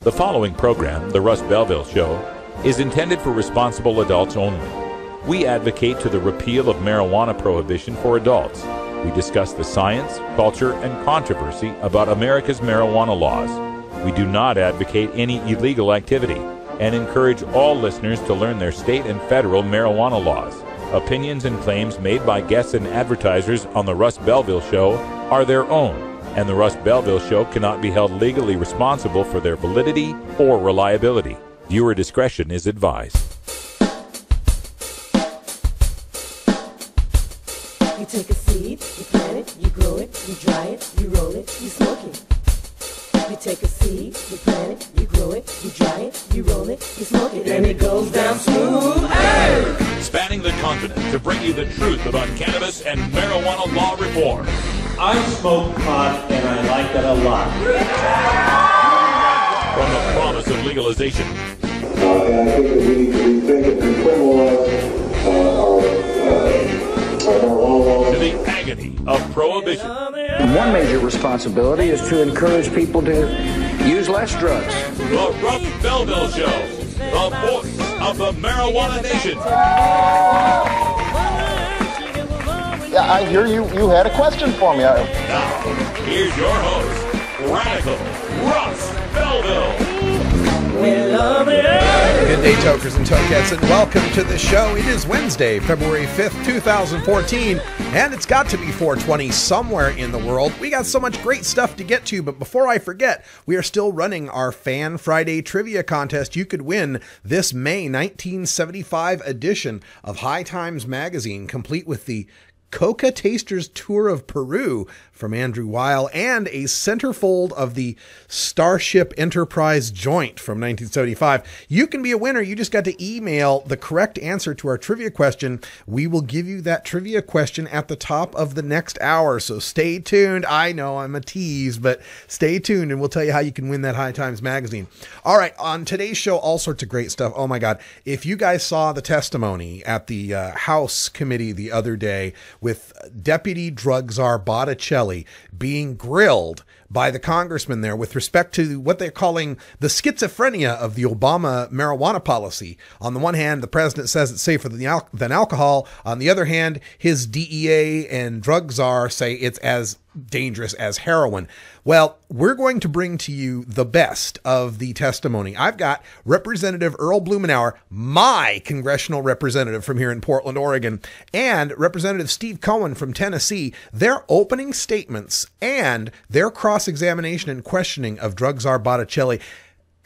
The following program, The Russ Belville Show, is intended for responsible adults only. We advocate to the repeal of marijuana prohibition for adults. We discuss the science, culture, and controversy about America's marijuana laws. We do not advocate any illegal activity and encourage all listeners to learn their state and federal marijuana laws. Opinions and claims made by guests and advertisers on The Russ Belville Show are their own, and The Russ Belville Show cannot be held legally responsible for their validity or reliability. Viewer discretion is advised. You take a seed, you plant it, you grow it, you dry it, you roll it, you smoke it. You take a seed, you plant it, you grow it, you dry it, you roll it, you smoke it, and it goes down smooth. Hey! Spanning the continent to bring you the truth about cannabis and marijuana law reform. I smoke pot and I like it a lot. From the promise of legalization. And I think that we need to rethink and decriminalize our marijuana laws. To the agony of prohibition. One major responsibility is to encourage people to use less drugs. The Russ Belville Show, the voice of the marijuana nation. Yeah, I hear you had a question for me. Now, here's your host, Radical Russ Belville. Good day, tokers and tokettes, and welcome to the show. It is Wednesday, February 5th, 2014, and it's got to be 420 somewhere in the world. We got so much great stuff to get to, but before I forget, we are still running our Fan Friday Trivia Contest. You could win this May 1975 edition of High Times Magazine, complete with the Coca Tasters Tour of Peru from Andrew Weil and a centerfold of the Starship Enterprise joint from 1975. You can be a winner. You just got to email the correct answer to our trivia question. We will give you that trivia question at the top of the next hour. So stay tuned. I know I'm a tease, but stay tuned and we'll tell you how you can win that High Times magazine. All right. On today's show, all sorts of great stuff. Oh my God. If you guys saw the testimony at the House committee the other day with Deputy Drug Czar Botticelli being grilled by the congressman there with respect to what they're calling the schizophrenia of the Obama marijuana policy. On the one hand, the president says it's safer than alcohol. On the other hand, his DEA and drug czar say it's as dangerous as heroin. Well, we're going to bring to you the best of the testimony. I've got Representative Earl Blumenauer, my congressional representative from here in Portland, Oregon, and Representative Steve Cohen from Tennessee, their opening statements and their cross-examination and questioning of drug czar Botticelli.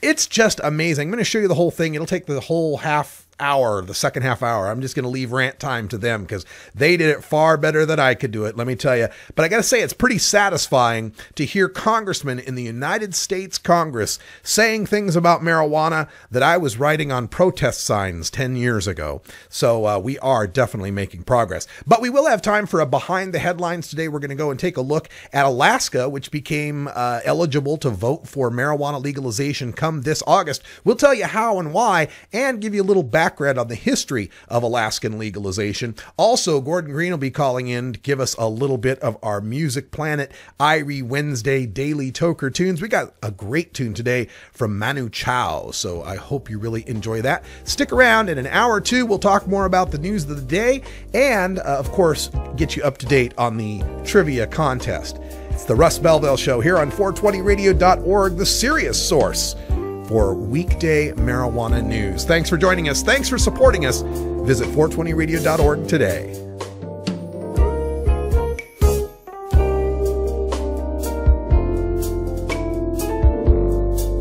It's just amazing. I'm going to show you the whole thing. It'll take the whole half hour, the second half hour. I'm just going to leave rant time to them because they did it far better than I could do it, let me tell you. But I got to say, it's pretty satisfying to hear congressmen in the United States Congress saying things about marijuana that I was writing on protest signs 10 years ago. So we are definitely making progress. But we will have time for a behind the headlines today. We're going to go and take a look at Alaska, which became eligible to vote for marijuana legalization come this August. We'll tell you how and why and give you a little background on the history of Alaskan legalization. Also, Gordon Green will be calling in to give us a little bit of our Music Planet Irie Wednesday Daily Toker tunes. We got a great tune today from Manu Chao, so I hope you really enjoy that. Stick around. In an hour or two, we'll talk more about the news of the day and, of course, get you up to date on the trivia contest. It's the Russ Belville Show here on 420radio.org, the serious source for weekday marijuana news. Thanks for joining us. Thanks for supporting us. Visit 420radio.org today.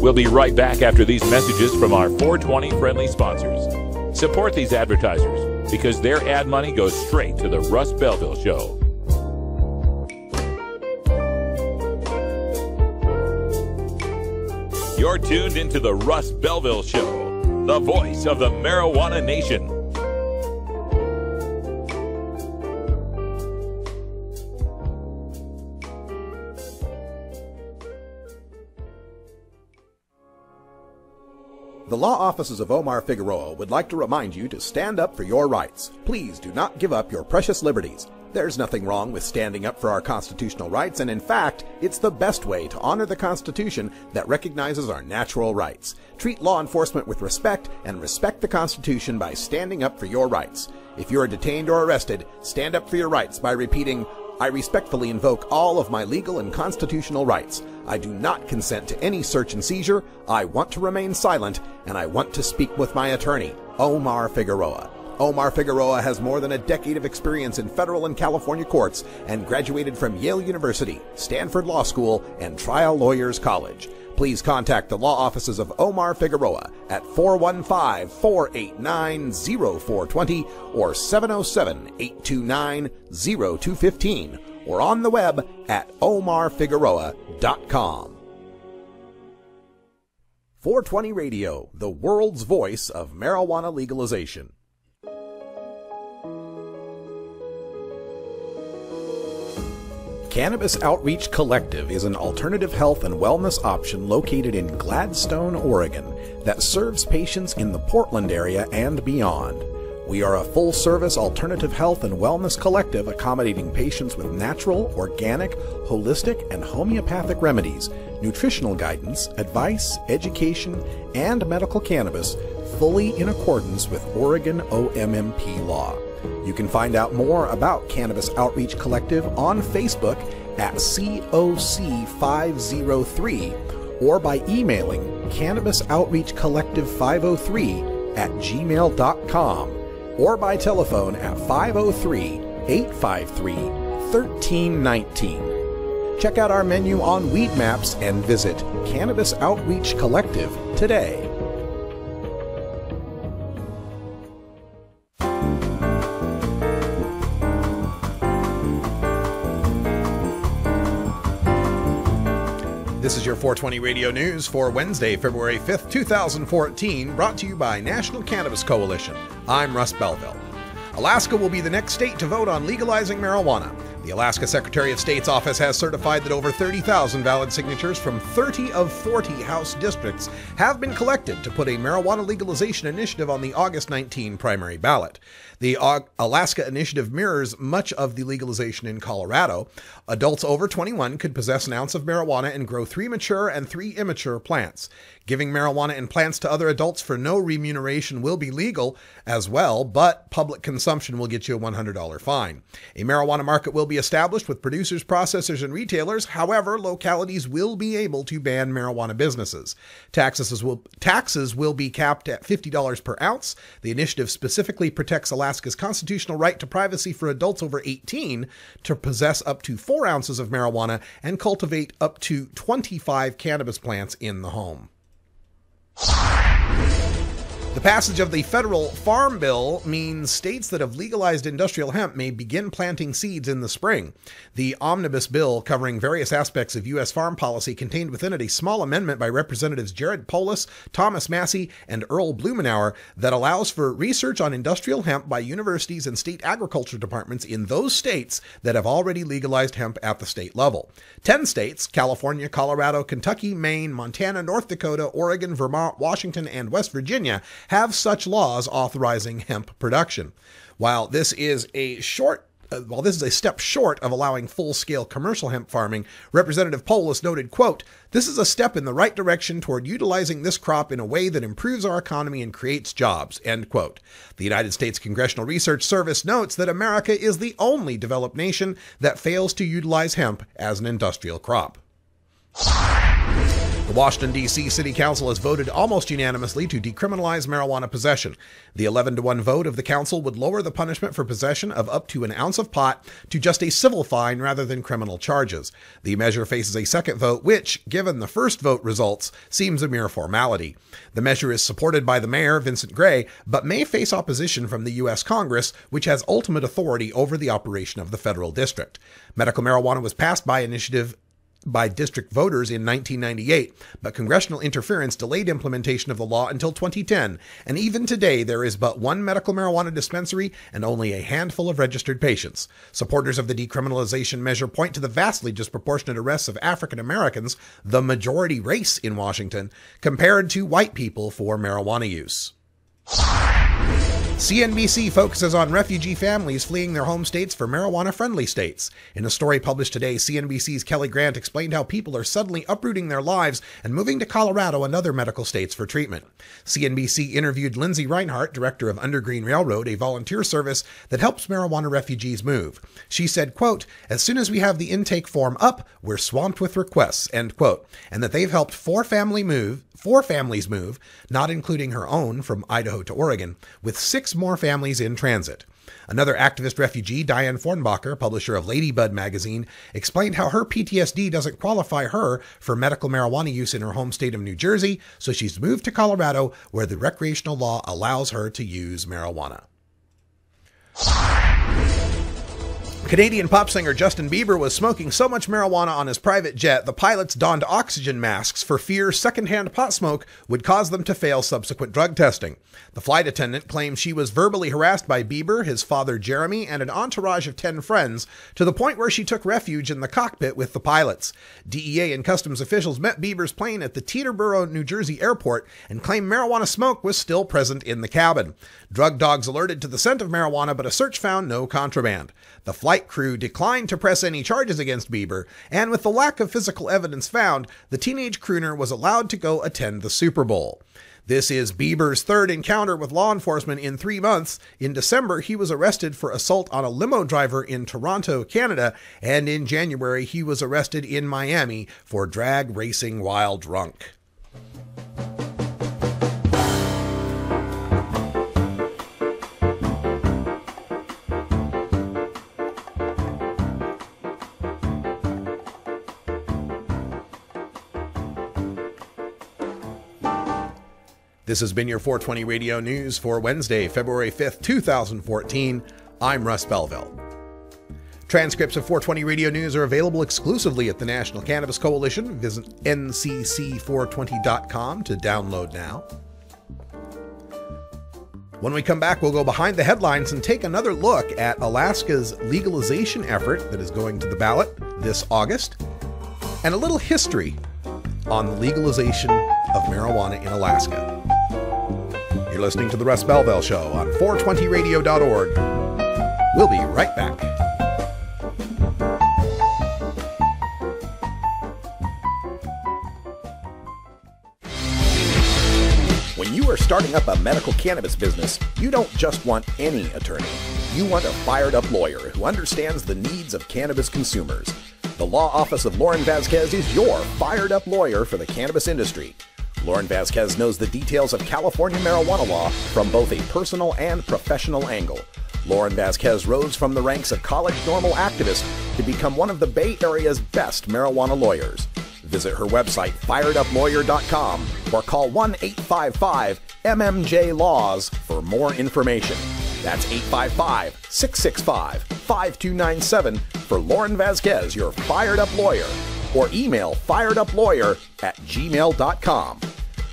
We'll be right back after these messages from our 420 friendly sponsors. Support these advertisers because their ad money goes straight to the Russ Belville Show. You're tuned into the Russ Belville Show, the voice of the marijuana nation. The law offices of Omar Figueroa would like to remind you to stand up for your rights. Please do not give up your precious liberties. There's nothing wrong with standing up for our constitutional rights, and in fact, it's the best way to honor the Constitution that recognizes our natural rights. Treat law enforcement with respect and respect the Constitution by standing up for your rights. If you are detained or arrested, stand up for your rights by repeating, "I respectfully invoke all of my legal and constitutional rights. I do not consent to any search and seizure. I want to remain silent, and I want to speak with my attorney, Omar Figueroa." Omar Figueroa has more than a decade of experience in federal and California courts and graduated from Yale University, Stanford Law School, and Trial Lawyers College. Please contact the law offices of Omar Figueroa at 415-489-0420 or 707-829-0215 or on the web at omarfigueroa.com. 420 Radio, the world's voice of marijuana legalization. Cannabis Outreach Collective is an alternative health and wellness option located in Gladstone, Oregon, that serves patients in the Portland area and beyond. We are a full-service alternative health and wellness collective accommodating patients with natural, organic, holistic, and homeopathic remedies, nutritional guidance, advice, education, and medical cannabis, fully in accordance with Oregon OMMP law. You can find out more about Cannabis Outreach Collective on Facebook at COC503 or by emailing cannabisoutreachcollective503@gmail.com or by telephone at 503-853-1319. Check out our menu on Weed Maps and visit Cannabis Outreach Collective today. This is your 420 Radio News for Wednesday, February 5th, 2014, brought to you by National Cannabis Coalition. I'm Russ Belville. Alaska will be the next state to vote on legalizing marijuana. The Alaska Secretary of State's office has certified that over 30,000 valid signatures from 30 of 40 House districts have been collected to put a marijuana legalization initiative on the August 19 primary ballot. The Alaska initiative mirrors much of the legalization in Colorado. Adults over 21 could possess an ounce of marijuana and grow 3 mature and 3 immature plants. Giving marijuana and plants to other adults for no remuneration will be legal as well, but public consumption will get you a $100 fine. A marijuana market will be established with producers, processors, and retailers. However, localities will be able to ban marijuana businesses. Taxes will be capped at $50 per ounce. The initiative specifically protects Alaska's constitutional right to privacy for adults over 18 to possess up to 4 ounces of marijuana and cultivate up to 25 cannabis plants in the home. The passage of the federal Farm Bill means states that have legalized industrial hemp may begin planting seeds in the spring. The omnibus bill, covering various aspects of U.S. farm policy, contained within it a small amendment by Representatives Jared Polis, Thomas Massey, and Earl Blumenauer that allows for research on industrial hemp by universities and state agriculture departments in those states that have already legalized hemp at the state level. 10 states, California, Colorado, Kentucky, Maine, Montana, North Dakota, Oregon, Vermont, Washington, and West Virginia, have such laws authorizing hemp production. While this is a step short of allowing full-scale commercial hemp farming, Representative Polis noted, quote, "This is a step in the right direction toward utilizing this crop in a way that improves our economy and creates jobs," end quote. The United States Congressional Research Service notes that America is the only developed nation that fails to utilize hemp as an industrial crop. The Washington, D.C. City Council has voted almost unanimously to decriminalize marijuana possession. The 11-to-1 vote of the council would lower the punishment for possession of up to an ounce of pot to just a civil fine rather than criminal charges. The measure faces a second vote, which, given the first vote results, seems a mere formality. The measure is supported by the mayor, Vincent Gray, but may face opposition from the U.S. Congress, which has ultimate authority over the operation of the federal district. Medical marijuana was passed by district voters in 1998, but congressional interference delayed implementation of the law until 2010, and even today there is but one medical marijuana dispensary and only a handful of registered patients. Supporters of the decriminalization measure point to the vastly disproportionate arrests of African Americans, the majority race in Washington, compared to white people for marijuana use. CNBC focuses on refugee families fleeing their home states for marijuana-friendly states. In a story published today, CNBC's Kelly Grant explained how people are suddenly uprooting their lives and moving to Colorado and other medical states for treatment. CNBC interviewed Lindsay Reinhart, director of Undergreen Railroad, a volunteer service that helps marijuana refugees move. She said, quote, "As soon as we have the intake form up, we're swamped with requests," end quote, and that they've helped four families move, not including her own from Idaho to Oregon, with 6 more families in transit. Another activist refugee, Diane Fornbacher, publisher of Ladybud magazine, explained how her PTSD doesn't qualify her for medical marijuana use in her home state of New Jersey, so she's moved to Colorado, where the recreational law allows her to use marijuana. Canadian pop singer Justin Bieber was smoking so much marijuana on his private jet, the pilots donned oxygen masks for fear secondhand pot smoke would cause them to fail subsequent drug testing. The flight attendant claims she was verbally harassed by Bieber, his father Jeremy, and an entourage of 10 friends, to the point where she took refuge in the cockpit with the pilots. DEA and customs officials met Bieber's plane at the Teterboro, New Jersey airport and claimed marijuana smoke was still present in the cabin. Drug dogs alerted to the scent of marijuana, but a search found no contraband. The flight crew declined to press any charges against Bieber, and with the lack of physical evidence found, the teenage crooner was allowed to go attend the Super Bowl. This is Bieber's third encounter with law enforcement in 3 months. In December, he was arrested for assault on a limo driver in Toronto, Canada, and in January, he was arrested in Miami for drag racing while drunk. This has been your 420 Radio News for Wednesday, February 5th, 2014. I'm Russ Belville. Transcripts of 420 Radio News are available exclusively at the National Cannabis Coalition. Visit ncc420.com to download now. When we come back, we'll go behind the headlines and take another look at Alaska's legalization effort that is going to the ballot this August, and a little history on the legalization of marijuana in Alaska. You're listening to The Russ Belville Show on 420radio.org. We'll be right back. When you are starting up a medical cannabis business, you don't just want any attorney. You want a fired-up lawyer who understands the needs of cannabis consumers. The law office of Lauren Vasquez is your fired-up lawyer for the cannabis industry. Lauren Vasquez knows the details of California marijuana law from both a personal and professional angle. Lauren Vasquez rose from the ranks of college normal activist to become one of the Bay Area's best marijuana lawyers. Visit her website, fireduplawyer.com, or call 1-855-MMJ-LAWS for more information. That's 855-665-5297 for Lauren Vasquez, your fired-up lawyer, or email firedupLawyer@gmail.com.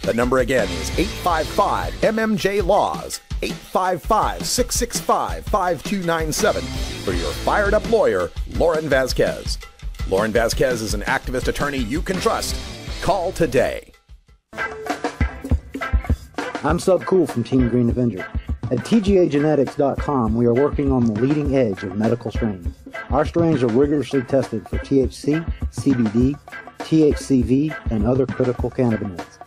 The number again is 855-MMJ-LAWS, 855-665-5297 for your fired-up lawyer, Lauren Vasquez. Lauren Vasquez is an activist attorney you can trust. Call today. I'm Sub Cool from Team Green Avenger. At TGAgenetics.com, we are working on the leading edge of medical strains. Our strains are rigorously tested for THC, CBD, THCV, and other critical cannabinoids.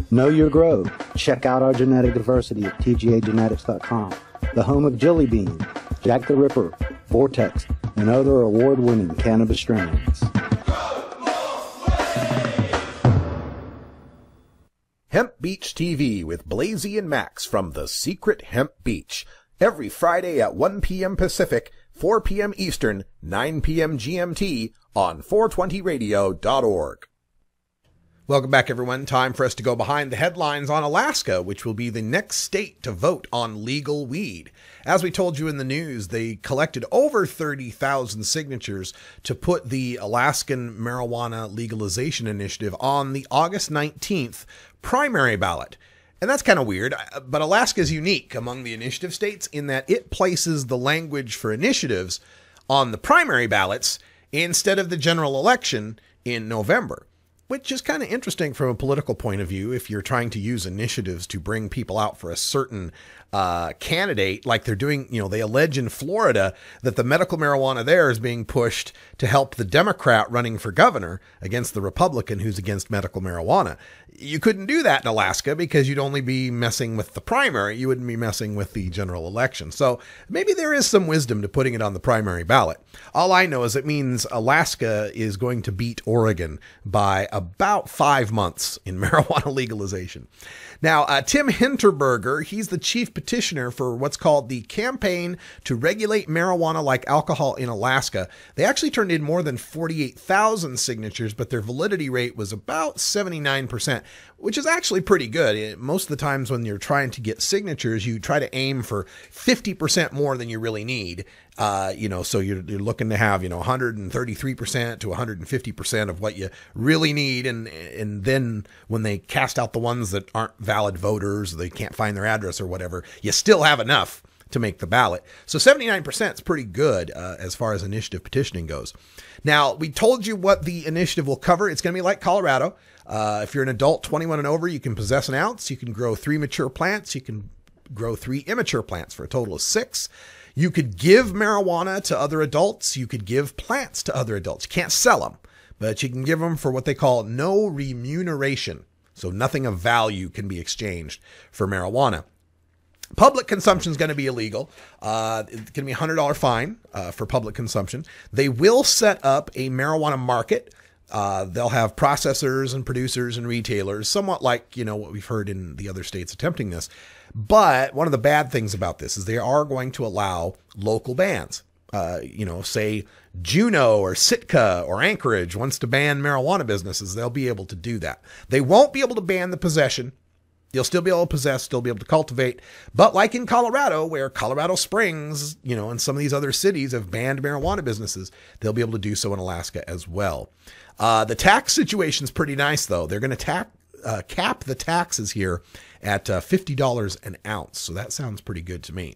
Know your grow. Check out our genetic diversity at TGAgenetics.com, the home of Jelly Bean, Jack the Ripper, Vortex, and other award-winning cannabis strains. Hemp Beach TV with Blazy and Max from the Secret Hemp Beach. Every Friday at 1 p.m. Pacific, 4 p.m. Eastern, 9 p.m. GMT on 420radio.org. Welcome back, everyone. Time for us to go behind the headlines on Alaska, which will be the next state to vote on legal weed. As we told you in the news, they collected over 30,000 signatures to put the Alaskan Marijuana Legalization Initiative on the August 19th primary ballot. And that's kind of weird, but Alaska is unique among the initiative states in that it places the language for initiatives on the primary ballots instead of the general election in November. which is kind of interesting from a political point of view. If you're trying to use initiatives to bring people out for a certain candidate, like they're doing, they allege in Florida that the medical marijuana there is being pushed to help the Democrat running for governor against the Republican who's against medical marijuana. You couldn't do that in Alaska because you'd only be messing with the primary. You wouldn't be messing with the general election. So maybe there is some wisdom to putting it on the primary ballot. All I know is it means Alaska is going to beat Oregon by about 5 months in marijuana legalization. Now, Tim Hinterberger, he's the chief petitioner for what's called the Campaign to Regulate Marijuana Like Alcohol in Alaska. They actually turned in more than 48,000 signatures, but their validity rate was about 79%, which is actually pretty good. Most of the times when you're trying to get signatures, you try to aim for 50% more than you really need. So you're looking to have, 133% to 150% of what you really need. And then when they cast out the ones that aren't valid voters, they can't find their address or whatever, you still have enough to make the ballot. So 79% is pretty good as far as initiative petitioning goes. Now, we told you what the initiative will cover. It's going to be like Colorado. If you're an adult 21 and over, you can possess an ounce. You can grow 3 mature plants. You can grow 3 immature plants for a total of 6. You could give marijuana to other adults. You could give plants to other adults. You can't sell them, but you can give them for what they call no remuneration. So nothing of value can be exchanged for marijuana. Public consumption is going to be illegal. It's going to be a $100 fine for public consumption. They will set up a marijuana market. They'll have processors and producers and retailers, somewhat like, what we've heard in the other states attempting this. But one of the bad things about this is they are going to allow local bans. Say Juneau or Sitka or Anchorage wants to ban marijuana businesses. They'll be able to do that. They won't be able to ban the possession. You'll still be able to possess, still be able to cultivate. But like in Colorado, where Colorado Springs, and some of these other cities have banned marijuana businesses, they'll be able to do so in Alaska as well. The tax situation is pretty nice, though. They're going to cap the taxes here at $50 an ounce. So that sounds pretty good to me.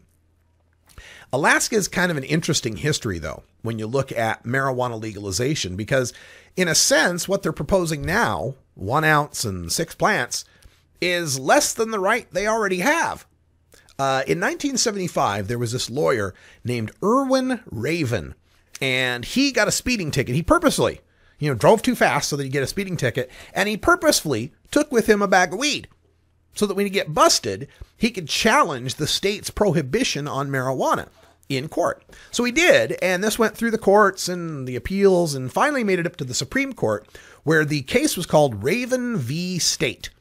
Alaska is kind of an interesting history, though, when you look at marijuana legalization, because in a sense, what they're proposing now, 1 ounce and 6 plants, is less than the right they already have. In 1975, there was this lawyer named Irwin Raven, and he got a speeding ticket. He purposely, drove too fast so that he'd get a speeding ticket, and he purposefully took with him a bag of weed so that when he get busted, he could challenge the state's prohibition on marijuana in court. So he did, and this went through the courts and the appeals and finally made it up to the Supreme Court, where the case was called Raven v. State.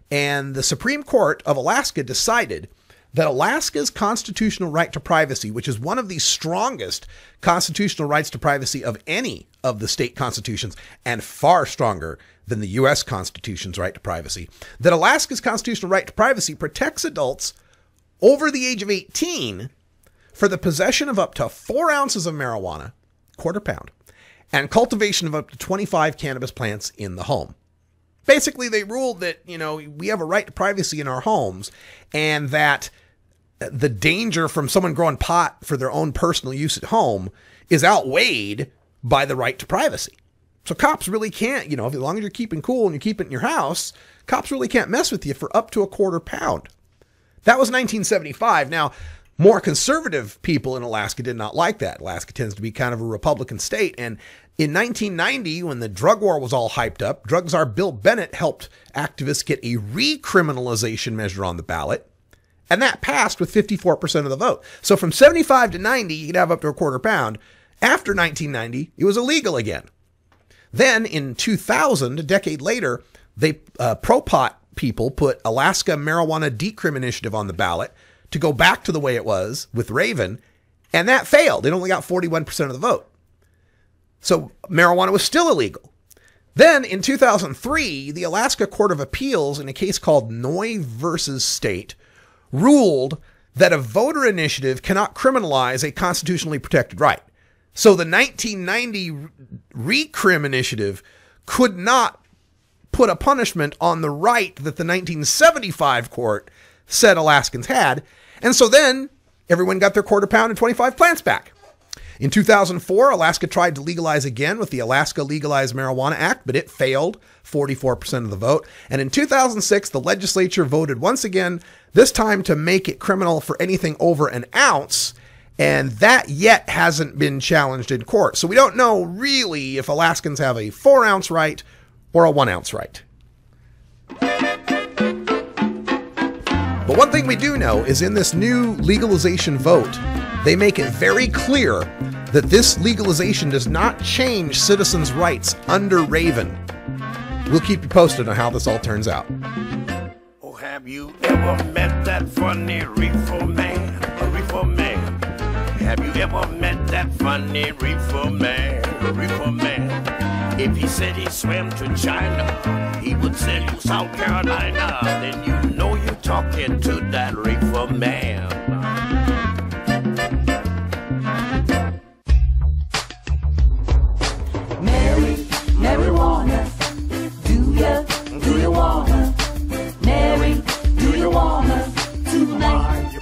And the Supreme Court of Alaska decided that Alaska's constitutional right to privacy, which is one of the strongest constitutional rights to privacy of any of the state constitutions, and far stronger than the U.S. Constitution's right to privacy, that Alaska's constitutional right to privacy protects adults over the age of 18 for the possession of up to 4 ounces of marijuana, quarter pound, and cultivation of up to 25 cannabis plants in the home. Basically, they ruled that, we have a right to privacy in our homes, and that the danger from someone growing pot for their own personal use at home is outweighed by the right to privacy. So cops really can't, as long as you're keeping cool and you keep it in your house, cops really can't mess with you for up to a quarter pound. That was 1975. Now, more conservative people in Alaska did not like that. Alaska tends to be kind of a Republican state, and in 1990, when the drug war was all hyped up, drug czar Bill Bennett helped activists get a recriminalization measure on the ballot, and that passed with 54% of the vote. So from 75 to 90, you could have up to a quarter pound. After 1990, it was illegal again. Then in 2000, a decade later, they pro-pot people put Alaska Marijuana Decrim Initiative on the ballot to go back to the way it was with Raven, and that failed. It only got 41% of the vote. So marijuana was still illegal. Then in 2003, the Alaska Court of Appeals, in a case called Noy versus State, ruled that a voter initiative cannot criminalize a constitutionally protected right. So the 1990 Recrim initiative could not put a punishment on the right that the 1975 court said Alaskans had. And so then everyone got their quarter pound and 25 plants back. In 2004, Alaska tried to legalize again with the Alaska Legalized Marijuana Act, but it failed, 44% of the vote. And in 2006, the legislature voted once again, this time to make it criminal for anything over an ounce. And that yet hasn't been challenged in court. So we don't know really if Alaskans have a 4-ounce right or a 1-ounce right. But one thing we do know is in this new legalization vote, they make it very clear that this legalization does not change citizens' rights under Raven. We'll keep you posted on how this all turns out. Oh, have you ever met that funny reefer man? A reefer man. Have you ever met that funny reefer man? A reefer man. If he said he swam to China, he would sell you South Carolina. Then you know you're talking to that reefer man. Marijuana, do you wanna? Mary, do you wanna tonight?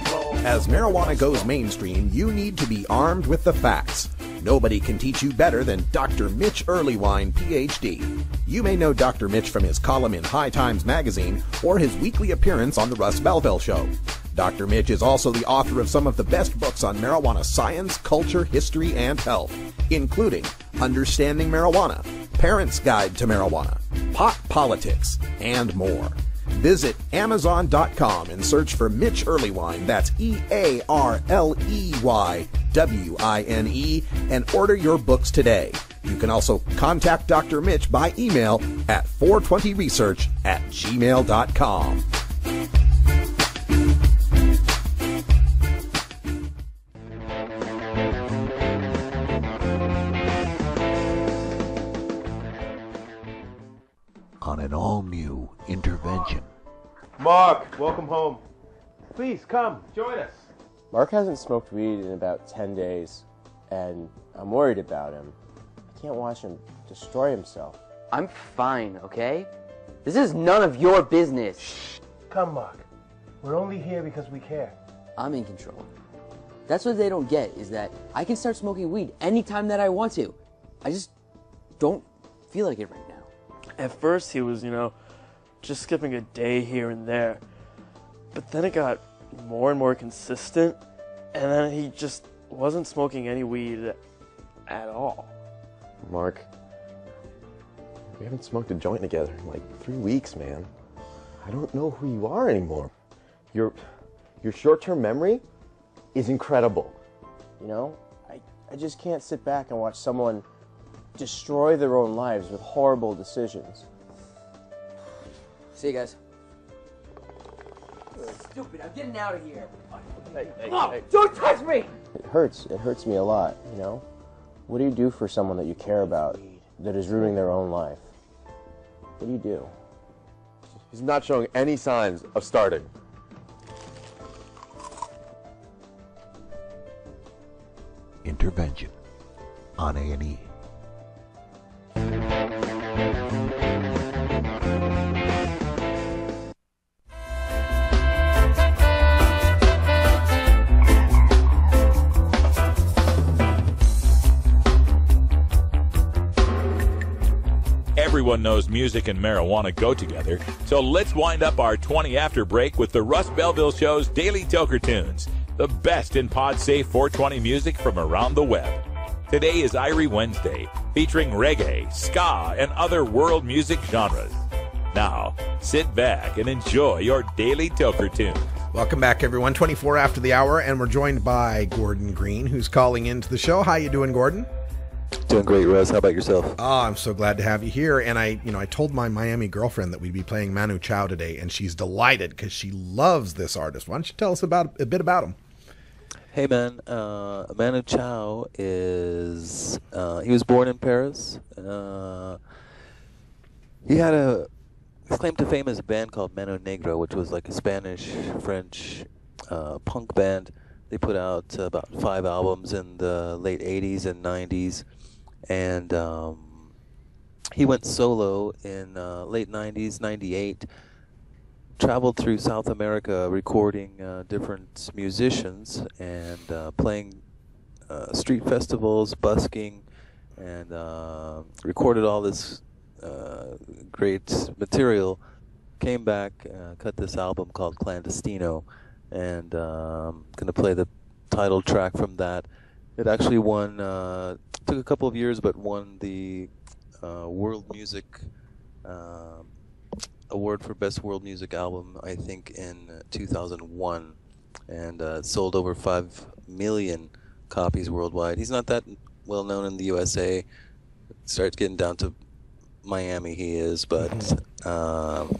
As marijuana goes mainstream, you need to be armed with the facts. Nobody can teach you better than Dr. Mitch Earlywine, Ph.D. You may know Dr. Mitch from his column in High Times magazine or his weekly appearance on the Russ Belville Show. Dr. Mitch is also the author of some of the best books on marijuana science, culture, history, and health, including Understanding Marijuana, Parents' Guide to Marijuana, Pot Politics, and more. Visit Amazon.com and search for Mitch Earlywine, that's EARLEYWINE, and order your books today. You can also contact Dr. Mitch by email at 420research@gmail.com. On an all-new intervention. Mark, welcome home. Please come, join us. Mark hasn't smoked weed in about 10 days, and I'm worried about him. I can't watch him destroy himself. I'm fine, okay? This is none of your business. Shh. Come, Mark. We're only here because we care. I'm in control. That's what they don't get, is that I can start smoking weed anytime that I want to. I just don't feel like it right now. At first he was, just skipping a day here and there. But then it got more and more consistent, and then he just wasn't smoking any weed at all. Mark, we haven't smoked a joint together in like 3 weeks, man. I don't know who you are anymore. Your short-term memory is incredible. I just can't sit back and watch someone destroy their own lives with horrible decisions. See you guys. Stupid, I'm getting out of here. Hey, don't touch me! It hurts me a lot, What do you do for someone that you care about that is ruining their own life? What do you do? He's not showing any signs of starting. Intervention on A&E. Everyone knows music and marijuana go together, so let's wind up our 20 after break with the Russ Belville Show's Daily Toker Tunes, the best in pod-safe 420 music from around the web. Today is Irie Wednesday, featuring reggae, ska, and other world music genres. Now, sit back and enjoy your Daily Toker Tunes. Welcome back, everyone. 24 after the hour, and we're joined by Gordon Green, who's calling into the show. How you doing, Gordon? Doing great, Russ. How about yourself? Oh, I'm so glad to have you here. And I told my Miami girlfriend that we'd be playing Manu Chao today, and she's delighted because she loves this artist. Why don't you tell us a bit about him? Hey, man. Manu Chao is he was born in Paris. He had his claim to fame as a band called Mano Negro, which was like a Spanish-French punk band. They put out about 5 albums in the late 80s and 90s. And he went solo in late 90s, 98, traveled through South America recording different musicians and playing street festivals, busking, and recorded all this great material. Came back, cut this album called Clandestino, and going to play the title track from that. It actually won, took a couple of years, but won the World Music Award for Best World Music Album, I think, in 2001, and sold over 5 million copies worldwide. He's not that well known in the USA. Starts getting down to Miami, he is, but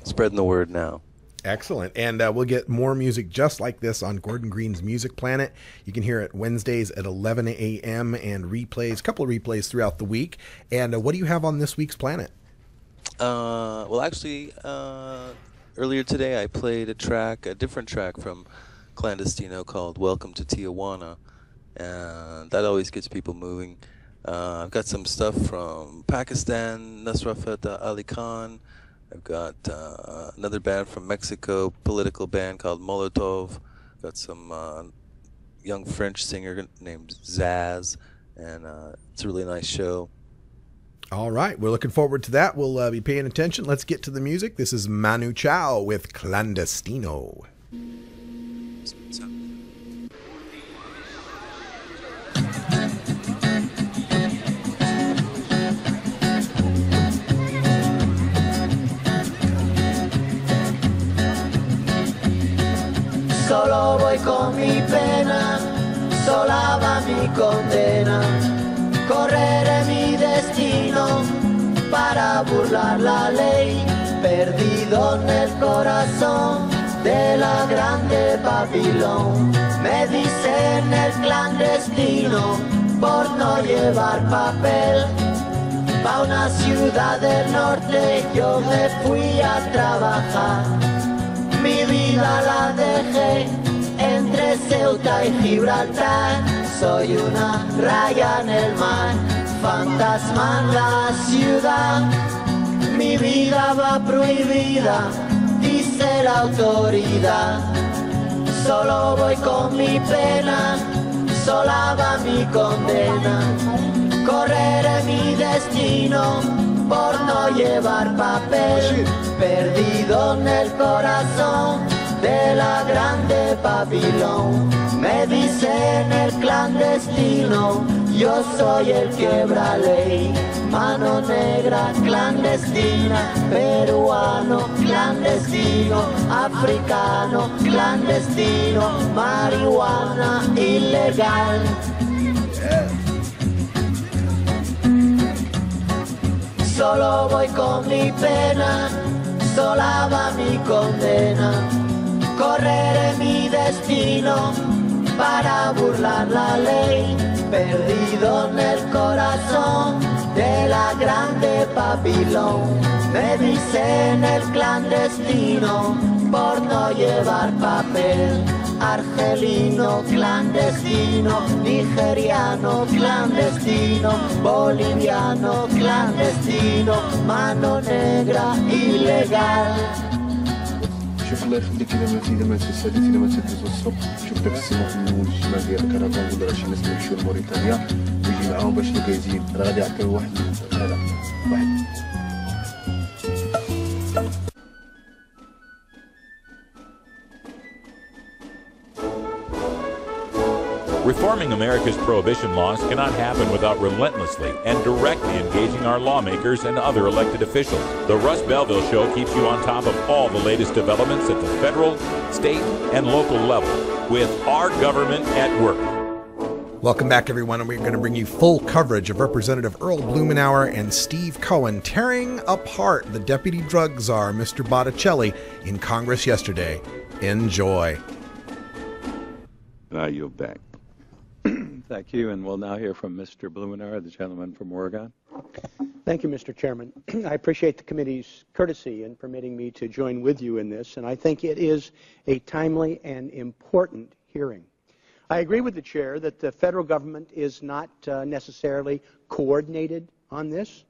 spreading the word now. Excellent. And we'll get more music just like this on Gordon Green's Music Planet. You can hear it Wednesdays at 11 a.m. and replays, a couple of replays throughout the week. And what do you have on this week's Planet? Well, actually, earlier today I played a different track from Clandestino called Welcome to Tijuana, and that always gets people moving. I've got some stuff from Pakistan, Nasrafat Ali Khan. I've got another band from Mexico, political band called Molotov. Got some young French singer named Zaz, and it's a really nice show. All right, we're looking forward to that. We'll be paying attention. Let's get to the music. This is Manu Chao with Clandestino. Solo voy con mi pena, sola va mi condena. Correré mi destino para burlar la ley, perdido en el corazón de la grande Babilón. Me dicen el clandestino por no llevar papel. Pa' una ciudad del norte yo me fui a trabajar. Mi vida la dejé entre Ceuta y Gibraltar. Soy una raya en el mar, fantasma en la ciudad. Mi vida va prohibida, dice la autoridad. Solo voy con mi pena, sola va mi condena. Correré mi destino por no llevar papel, perdido en el corazón de la grande Babilón. Me dicen el clandestino, yo soy el quebra ley. Mano negra clandestina, peruano clandestino, africano clandestino, marihuana ilegal. Solo voy con mi pena, sola va mi condena. Correré mi destino para burlar la ley, perdido en el corazón de la grande Babilón. Me dicen el clandestino por no llevar papel. Argelino clandestino, nigeriano clandestino, boliviano clandestino, mano negra ilegal. شوف الله يخليك اذا ما تسالي اذا ما تدوز الصبح شوف داك السيمون في المول الشمال ديال الكرفان ولا شي ناس اللي يمشيو لموريتانيا ويجي معاهم باش الكايزين راه غادي يعطيو واحد هذا واحد. Reforming America's prohibition laws cannot happen without relentlessly and directly engaging our lawmakers and other elected officials. The Russ Belville Show keeps you on top of all the latest developments at the federal, state, and local level with our government at work. Welcome back, everyone, and we're going to bring you full coverage of Representative Earl Blumenauer and Steve Cohen tearing apart the Deputy Drug Czar, Mr. Botticelli, in Congress yesterday. Enjoy. Now you're back. Thank you, and we'll now hear from Mr. Blumenauer, the gentleman from Oregon. Thank you, Mr. Chairman. I appreciate the committee's courtesy in permitting me to join with you in this, and I think it is a timely and important hearing. I agree with the chair that the federal government is not necessarily coordinated on this.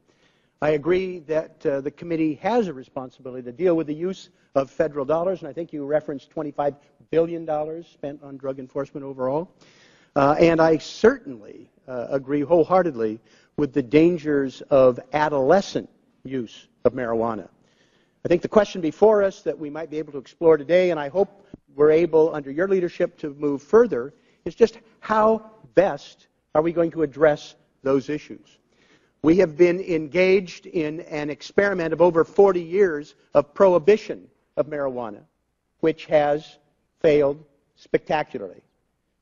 I agree that the committee has a responsibility to deal with the use of federal dollars, and I think you referenced $25 billion spent on drug enforcement overall. And I certainly agree wholeheartedly with the dangers of adolescent use of marijuana. I think the question before us that we might be able to explore today, and I hope we're able, under your leadership, to move further, is just how best are we going to address those issues. We have been engaged in an experiment of over 40 years of prohibition of marijuana, which has failed spectacularly.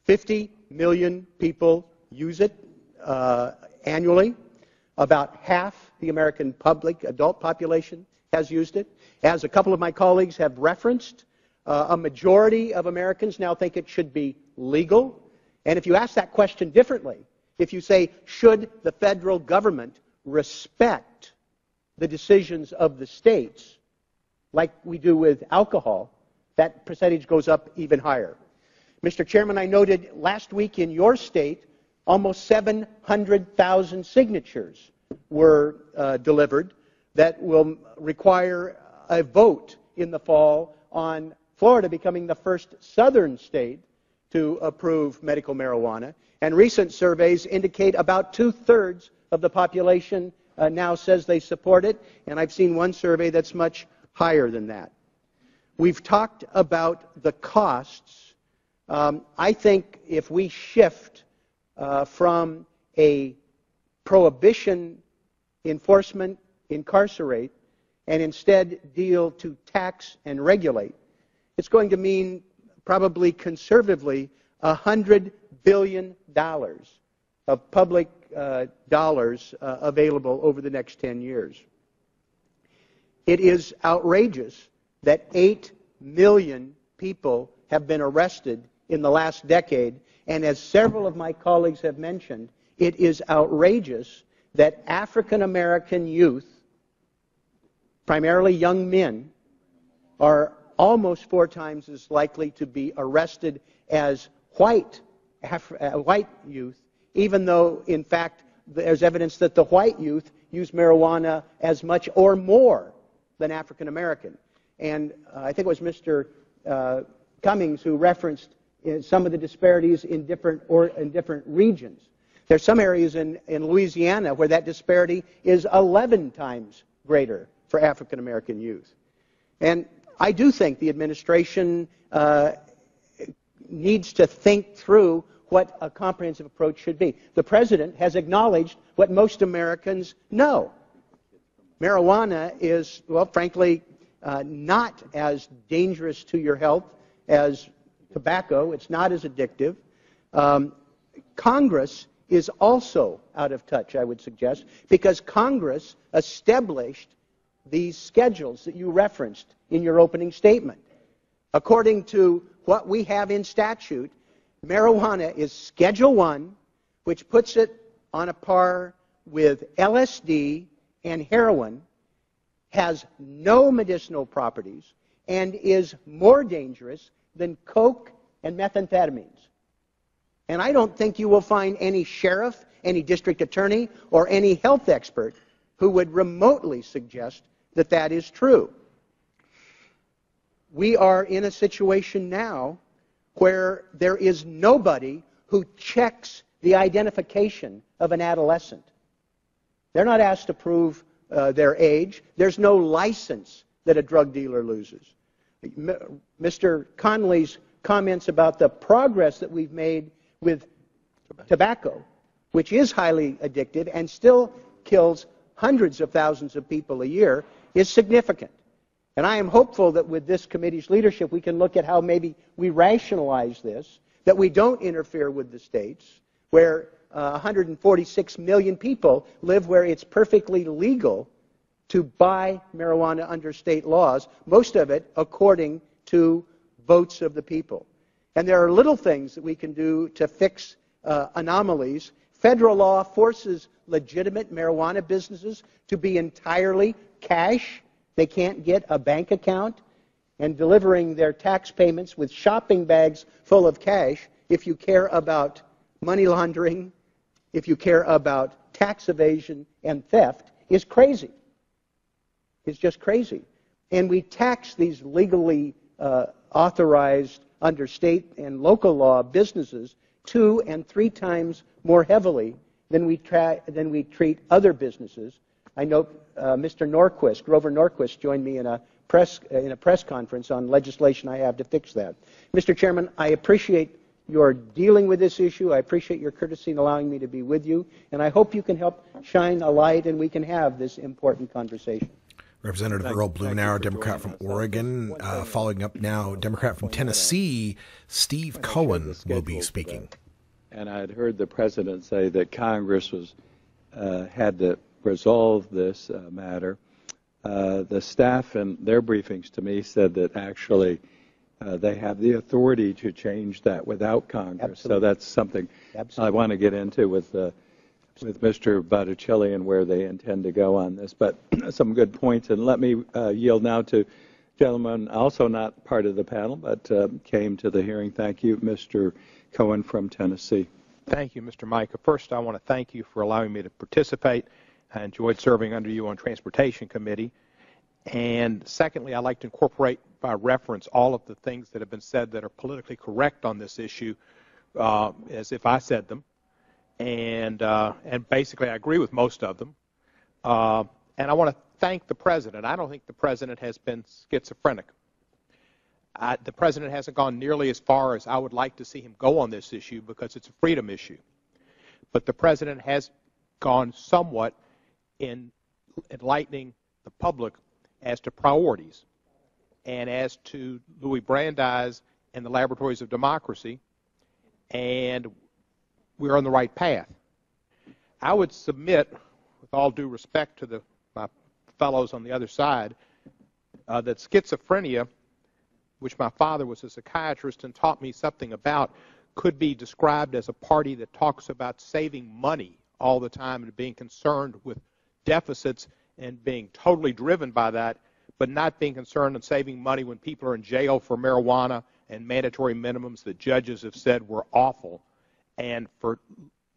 50 million people use it annually. About half the American public, adult population, has used it. As a couple of my colleagues have referenced, a majority of Americans now think it should be legal. And if you ask that question differently, if you say, should the federal government respect the decisions of the states, like we do with alcohol, that percentage goes up even higher. Mr. Chairman, I noted last week in your state, almost 700,000 signatures were delivered that will require a vote in the fall on Florida becoming the first southern state to approve medical marijuana. And recent surveys indicate about 2/3 of the population now says they support it, and I've seen one survey that's much higher than that. We've talked about the costs. I think if we shift from a prohibition, enforcement, incarcerate, and instead deal to tax and regulate, it's going to mean probably conservatively $100 billion of public dollars available over the next 10 years. It is outrageous that 8 million people have been arrested in the last decade, and as several of my colleagues have mentioned, it is outrageous that African American youth, primarily young men, are almost 4 times as likely to be arrested as white youth, even though, in fact, there's evidence that the white youth use marijuana as much or more than African American. And I think it was Mr. Cummings who referenced some of the disparities in different regions. There's some areas in Louisiana where that disparity is 11 times greater for African American youth. And I do think the administration needs to think through what a comprehensive approach should be. The President has acknowledged what most Americans know. Marijuana is, well, frankly, not as dangerous to your health as tobacco. It's not as addictive. Congress is also out of touch, I would suggest, because Congress established these schedules that you referenced in your opening statement. According to what we have in statute, marijuana is Schedule 1, which puts it on a par with LSD and heroin, has no medicinal properties, and is more dangerous than coke and methamphetamines. And I don't think you will find any sheriff, any district attorney, or any health expert who would remotely suggest that that is true. We are in a situation now where there is nobody who checks the identification of an adolescent. They're not asked to prove their age. There's no license that a drug dealer loses. Mr. Conley's comments about the progress that we've made with tobacco, which is highly addictive and still kills hundreds of thousands of people a year, is significant. And I am hopeful that with this committee's leadership, we can look at how maybe we rationalize this, that we don't interfere with the states, where 146 million people live where it's perfectly legal to buy marijuana under state laws, most of it according to votes of the people. And there are little things that we can do to fix anomalies. Federal law forces legitimate marijuana businesses to be entirely cash. They can't get a bank account, and delivering their tax payments with shopping bags full of cash, if you care about money laundering, if you care about tax evasion and theft, is crazy. It's just crazy. And we tax these legally authorized under state and local law businesses 2 and 3 times more heavily than we treat other businesses. I know Mr. Norquist, Grover Norquist, joined me in a press conference on legislation I have to fix that. Mr. Chairman, I appreciate your dealing with this issue. I appreciate your courtesy in allowing me to be with you, and I hope you can help shine a light and we can have this important conversation. Representative Earl Blumenauer, Democrat from Oregon. Following up now, Democrat from Tennessee, Steve Cohen will be speaking. And I had heard the president say that Congress had to resolve this matter. The staff in their briefings to me said that actually they have the authority to change that without Congress. Absolutely. So that's something I want to get into with Mr. Botticelli and where they intend to go on this. But some good points. And let me yield now to gentlemen also not part of the panel, but came to the hearing. Thank you, Mr. Cohen from Tennessee. Thank you, Mr. Micah. First, I want to thank you for allowing me to participate. I enjoyed serving under you on Transportation Committee. And secondly, I'd like to incorporate by reference all of the things that have been said that are politically correct on this issue as if I said them. And basically, I agree with most of them. And I want to thank the President. I don't think the President has been schizophrenic. The President hasn't gone nearly as far as I would like to see him go on this issue because it's a freedom issue. But the President has gone somewhat in enlightening the public as to priorities and as to Louis Brandeis and the laboratories of democracy, and we're on the right path. I would submit, with all due respect to my fellows on the other side, that schizophrenia, which my father was a psychiatrist and taught me something about, could be described as a party that talks about saving money all the time and being concerned with deficits and being totally driven by that, but not being concerned in saving money when people are in jail for marijuana and mandatory minimums that judges have said were awful, and for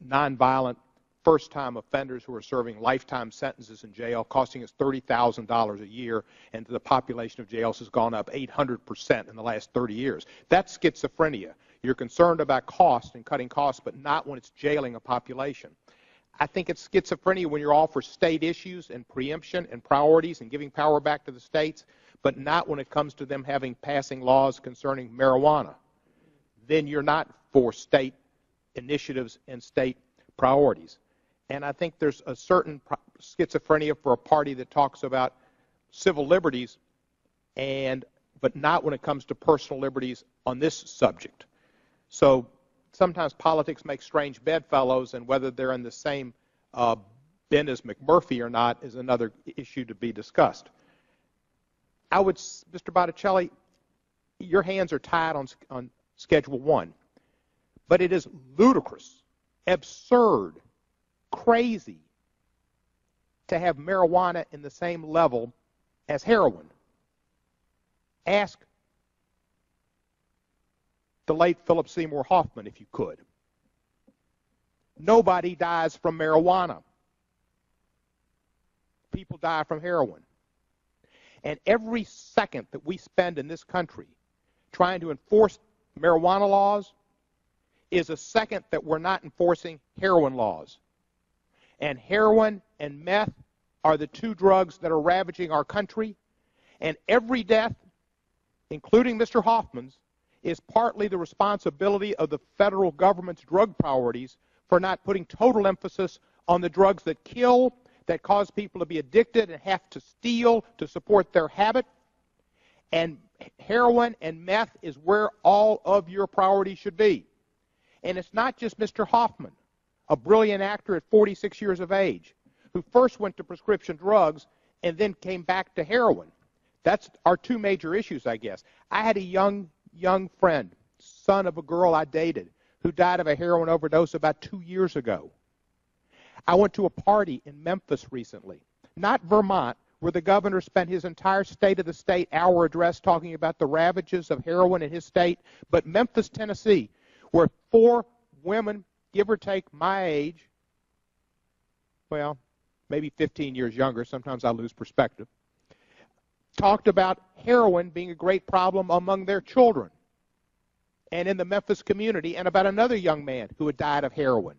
nonviolent first-time offenders who are serving lifetime sentences in jail, costing us $30,000 a year, and the population of jails has gone up 800% in the last 30 years. That's schizophrenia. You're concerned about cost and cutting costs, but not when it's jailing a population. I think it's schizophrenia when you're all for state issues and preemption and priorities and giving power back to the states, but not when it comes to them passing laws concerning marijuana. Then you're not for state initiatives and state priorities. And I think there's a certain schizophrenia for a party that talks about civil liberties, but not when it comes to personal liberties on this subject. So sometimes politics makes strange bedfellows, and whether they're in the same bin as McMurphy or not is another issue to be discussed. Mr. Botticelli, your hands are tied on Schedule 1, but it is ludicrous, absurd, crazy to have marijuana in the same level as heroin. Ask the late Philip Seymour Hoffman, if you could. Nobody dies from marijuana. People die from heroin. And every second that we spend in this country trying to enforce marijuana laws is a second that we're not enforcing heroin laws. And heroin and meth are the two drugs that are ravaging our country. And every death, including Mr. Hoffman's, is partly the responsibility of the federal government's drug priorities for not putting total emphasis on the drugs that kill, that cause people to be addicted and have to steal to support their habit. And heroin and meth is where all of your priorities should be. And it's not just Mr. Hoffman, a brilliant actor at 46 years of age, who first went to prescription drugs and then came back to heroin. That's our two major issues, I guess. I had a young friend, son of a girl I dated, who died of a heroin overdose about 2 years ago. I went to a party in Memphis recently, not Vermont, where the governor spent his entire State of the State hour address talking about the ravages of heroin in his state, but Memphis, Tennessee, where 4 women, give or take my age, well, maybe 15 years younger, sometimes I lose perspective, talked about heroin being a great problem among their children. and in the Memphis community, and about another young man who had died of heroin.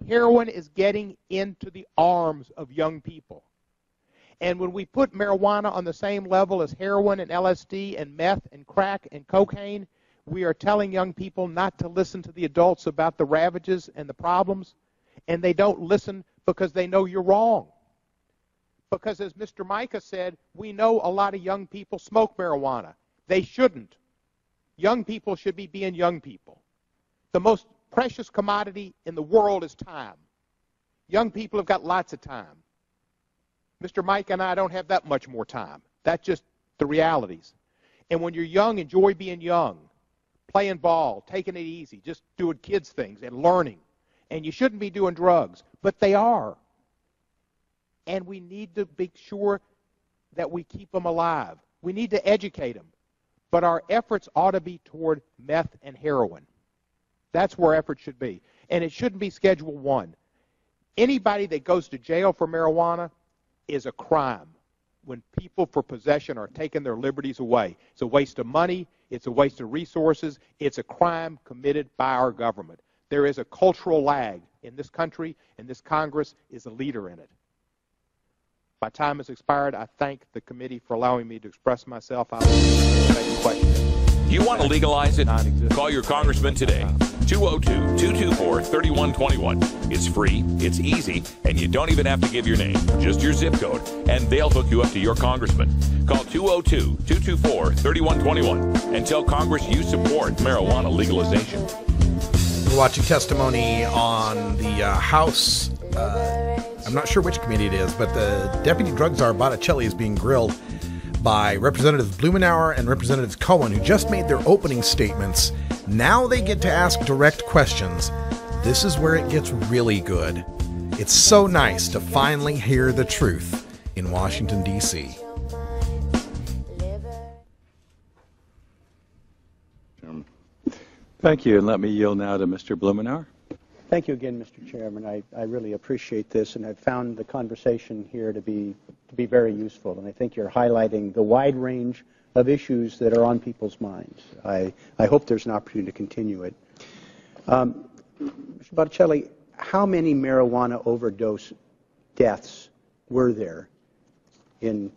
Heroin is getting into the arms of young people. And when we put marijuana on the same level as heroin and LSD and meth and crack and cocaine, we are telling young people not to listen to the adults about the ravages and the problems, and they don't listen because they know you're wrong. Because as Mr. Micah said, we know a lot of young people smoke marijuana. They shouldn't. Young people should be being young people. The most precious commodity in the world is time. Young people have got lots of time. Mr. Mike and I don't have that much more time. That's just the realities. And when you're young, enjoy being young, playing ball, taking it easy, just doing kids' things and learning. And you shouldn't be doing drugs, but they are. And we need to be sure that we keep them alive. We need to educate them. But our efforts ought to be toward meth and heroin. That's where efforts should be. And it shouldn't be Schedule 1. Anybody that goes to jail for marijuana is a crime when people for possession are taking their liberties away. It's a waste of money. It's a waste of resources. It's a crime committed by our government. There is a cultural lag in this country, and this Congress is a leader in it. My time has expired. I thank the committee for allowing me to express myself. I will take questions. You want to legalize it? Call your congressman today. 202-224-3121. It's free, it's easy, and you don't even have to give your name, just your zip code, and they'll hook you up to your congressman. Call 202-224-3121 and tell Congress you support marijuana legalization. We're watching testimony on the House. I'm not sure which committee it is, but the Deputy Drug Czar Botticelli is being grilled by Representatives Blumenauer and Representatives Cohen, who just made their opening statements. Now they get to ask direct questions. This is where it gets really good. It's so nice to finally hear the truth in Washington, D.C. Thank you, and let me yield now to Mr. Blumenauer. Thank you again, Mr. Chairman. I really appreciate this, and I've found the conversation here to be very useful, and I think you're highlighting the wide range of issues that are on people's minds. I hope there's an opportunity to continue it. Mr. Botticelli, how many marijuana overdose deaths were there in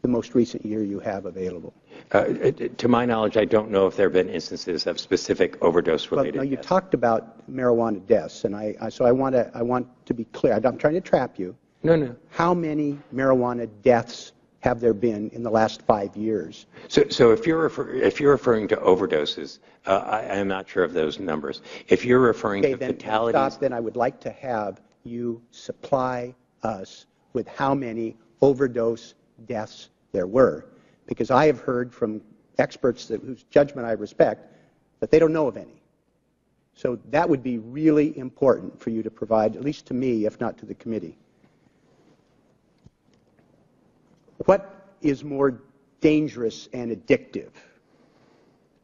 the most recent year you have available? To my knowledge, I don't know if there have been instances of specific overdose-related deaths. You talked about marijuana deaths, and so I want to be clear. I'm trying to trap you. No. How many marijuana deaths have there been in the last 5 years? So if you're referring to overdoses, I am not sure of those numbers. If you're referring to fatalities, then I would like to have you supply us with how many overdose deaths there were, because I have heard from experts whose judgment I respect that they don't know of any. So that would be really important for you to provide, at least to me, if not to the committee. What is more dangerous and addictive,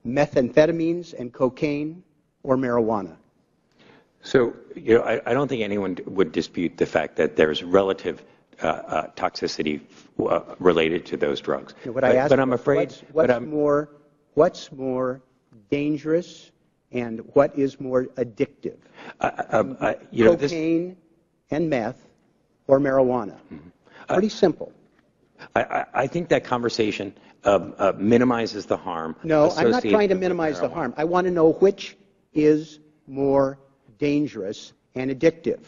methamphetamines and cocaine or marijuana? So, I don't think anyone would dispute the fact that there's relative toxicity related to those drugs. But I'm afraid what's more dangerous and what is more addictive? Cocaine and meth or marijuana? Pretty simple. I think that conversation minimizes the harm. No, I'm not trying to minimize the harm. I want to know which is more dangerous and addictive.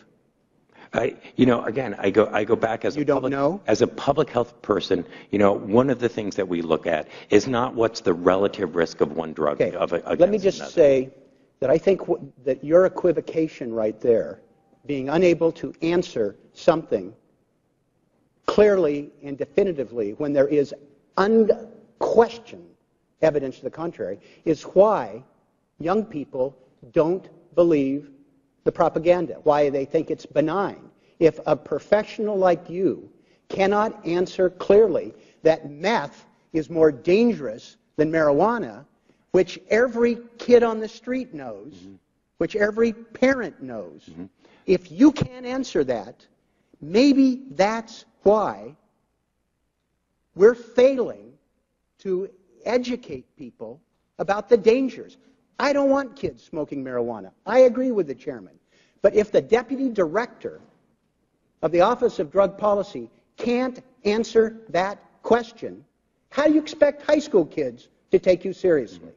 Again, I go back as as a public health person. One of the things that we look at is not what's the relative risk of one drug. Okay. Let me just say that I think that your equivocation right there, being unable to answer something clearly and definitively when there is unquestioned evidence to the contrary, is why young people don't believe the propaganda, why they think it's benign. If a professional like you cannot answer clearly that meth is more dangerous than marijuana, which every kid on the street knows, which every parent knows, if you can't answer that, maybe that's why we're failing to educate people about the dangers. I don't want kids smoking marijuana. I agree with the chairman. But if the deputy director of the Office of Drug Policy can't answer that question, how do you expect high school kids to take you seriously?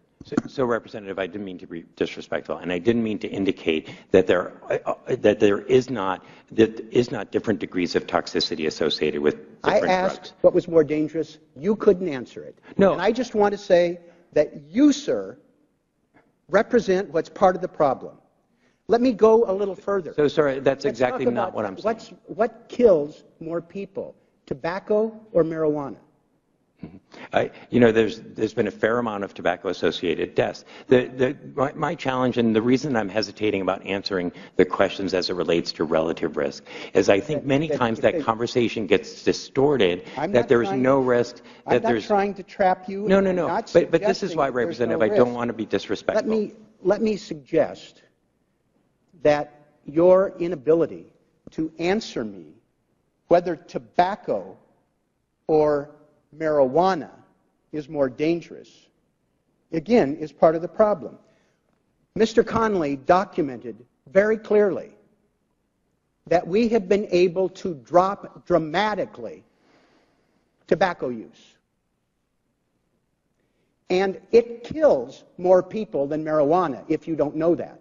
So, Representative, I didn't mean to be disrespectful, and I didn't mean to indicate that there is not different degrees of toxicity associated with different I asked drugs. what was more dangerous. You couldn't answer it. No. And I just want to say that you, sir, represent what's part of the problem. Let me go a little further. So, sorry, that's Let's exactly talk not about what I'm saying. What kills more people, tobacco or marijuana? There's been a fair amount of tobacco-associated deaths. My challenge, and the reason I'm hesitating about answering the questions as it relates to relative risk, is I think many times that conversation gets distorted, that there is no risk. I'm not trying to trap you. No. But this is why, Representative, I don't want to be disrespectful. Let me suggest that your inability to answer me whether tobacco or marijuana is more dangerous, again, is part of the problem. Mr. Connolly documented very clearly that we have been able to drop dramatically tobacco use. And it kills more people than marijuana, if you don't know that.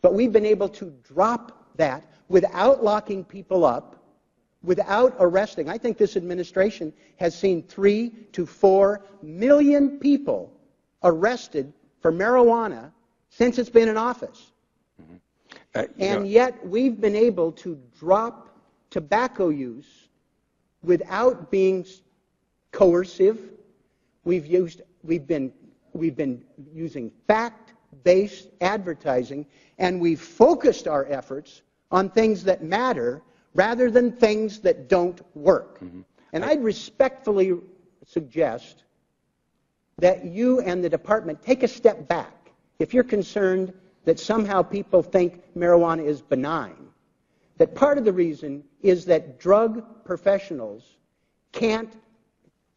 But we've been able to drop that without locking people up, without arresting. I think this administration has seen 3 to 4 million people arrested for marijuana since it's been in office. And yet we've been able to drop tobacco use without being coercive. We've been using fact-based advertising, and we've focused our efforts on things that matter rather than things that don't work. And I'd respectfully suggest that you and the department take a step back if you're concerned that somehow people think marijuana is benign. That part of the reason is that drug professionals can't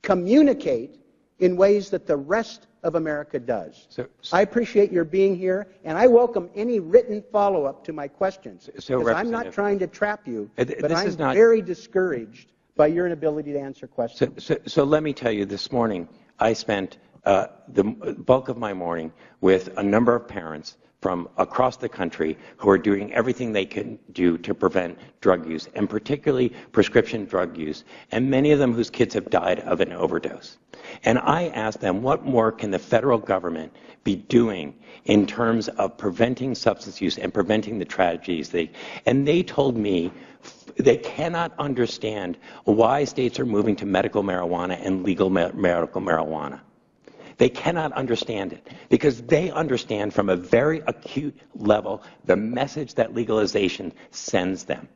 communicate in ways that the rest of America does. I appreciate your being here, and I welcome any written follow-up to my questions. Because I'm not trying to trap you, but I'm very discouraged by your inability to answer questions. So let me tell you, this morning I spent the bulk of my morning with a number of parents from across the country who are doing everything they can do to prevent drug use, and particularly prescription drug use, and many of them whose kids have died of an overdose. And I asked them, what more can the federal government be doing in terms of preventing substance use and preventing the tragedies? And they told me they cannot understand why states are moving to medical marijuana and legal medical marijuana. They cannot understand it because they understand from a very acute level the message that legalization sends them.